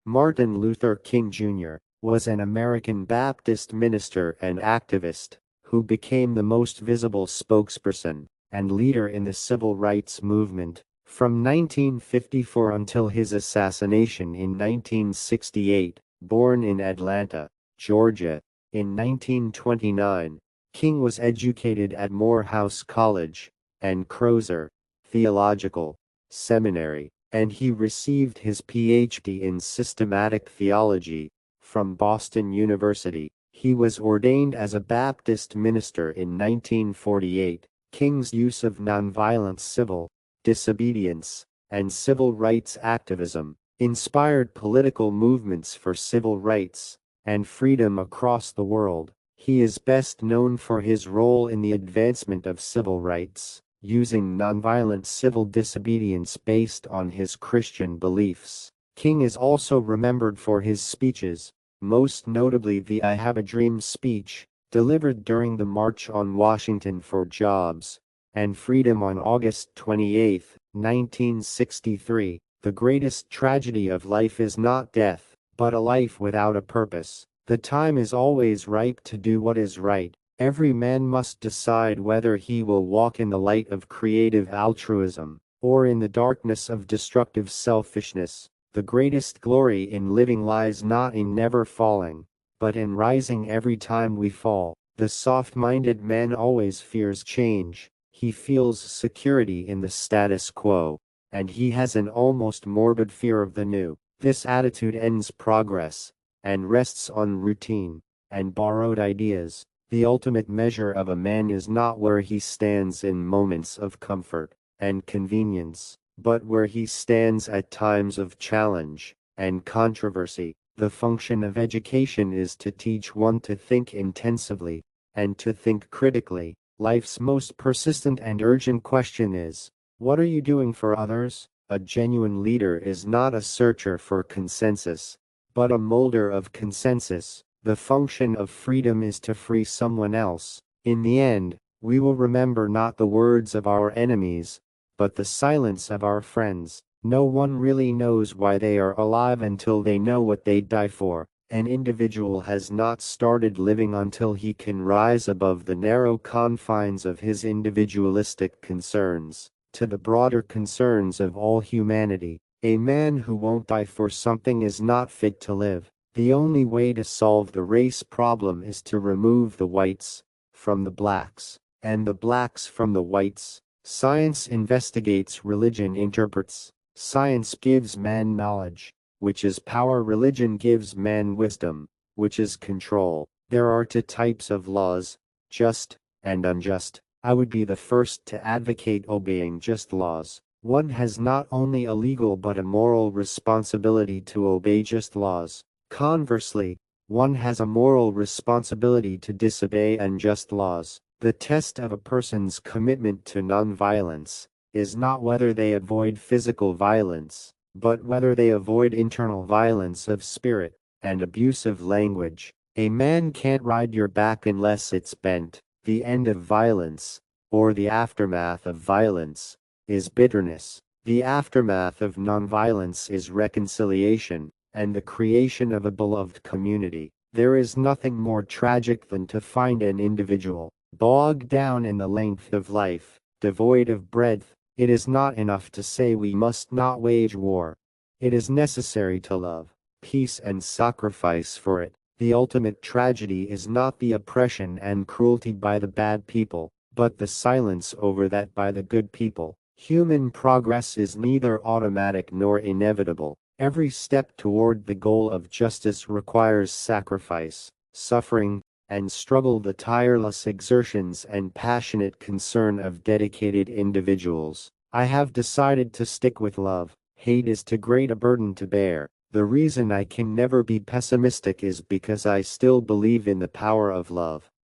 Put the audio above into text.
Martin Luther King Jr. was an American Baptist minister and activist who became the most visible spokesperson and leader in the civil rights movement from 1954 until his assassination in 1968. Born in Atlanta, Georgia, in 1929, King was educated at Morehouse College and Crozer Theological Seminary, and he received his Ph.D. in systematic theology from Boston University. He was ordained as a Baptist minister in 1948. King's use of nonviolent civil disobedience and civil rights activism inspired political movements for civil rights and freedom across the world. He is best known for his role in the advancement of civil rights, using nonviolent civil disobedience based on his Christian beliefs. King is also remembered for his speeches, most notably the I Have a Dream speech, delivered during the March on Washington for Jobs and Freedom on August 28, 1963. The greatest tragedy of life is not death, but a life without a purpose. The time is always ripe to do what is right. Every man must decide whether he will walk in the light of creative altruism, or in the darkness of destructive selfishness. The greatest glory in living lies not in never falling, but in rising every time we fall. The soft-minded man always fears change. He feels security in the status quo, and he has an almost morbid fear of the new. This attitude ends progress, and rests on routine and borrowed ideas. The ultimate measure of a man is not where he stands in moments of comfort and convenience, but where he stands at times of challenge and controversy. The function of education is to teach one to think intensively and to think critically. Life's most persistent and urgent question is, what are you doing for others? A genuine leader is not a searcher for consensus, but a molder of consensus. The function of freedom is to free someone else. In the end, we will remember not the words of our enemies, but the silence of our friends. No one really knows why they are alive until they know what they die for. An individual has not started living until he can rise above the narrow confines of his individualistic concerns to the broader concerns of all humanity. A man who won't die for something is not fit to live. The only way to solve the race problem is to remove the whites from the blacks, and the blacks from the whites. Science investigates, religion interprets. Science gives man knowledge, which is power. Religion gives man wisdom, which is control. There are two types of laws, just and unjust. I would be the first to advocate obeying just laws. One has not only a legal but a moral responsibility to obey just laws. Conversely, one has a moral responsibility to disobey unjust laws. The test of a person's commitment to nonviolence is not whether they avoid physical violence, but whether they avoid internal violence of spirit and abusive language. A man can't ride your back unless it's bent. The end of violence, or the aftermath of violence, is bitterness. The aftermath of nonviolence is reconciliation and the creation of a beloved community. There is nothing more tragic than to find an individual bogged down in the length of life, devoid of breadth. It is not enough to say we must not wage war. It is necessary to love peace and sacrifice for it. The ultimate tragedy is not the oppression and cruelty by the bad people, but the silence over that by the good people. Human progress is neither automatic nor inevitable. Every step toward the goal of justice requires sacrifice, suffering, and struggle, the tireless exertions and passionate concern of dedicated individuals. I have decided to stick with love. Hate is too great a burden to bear. The reason I can never be pessimistic is because I still believe in the power of love.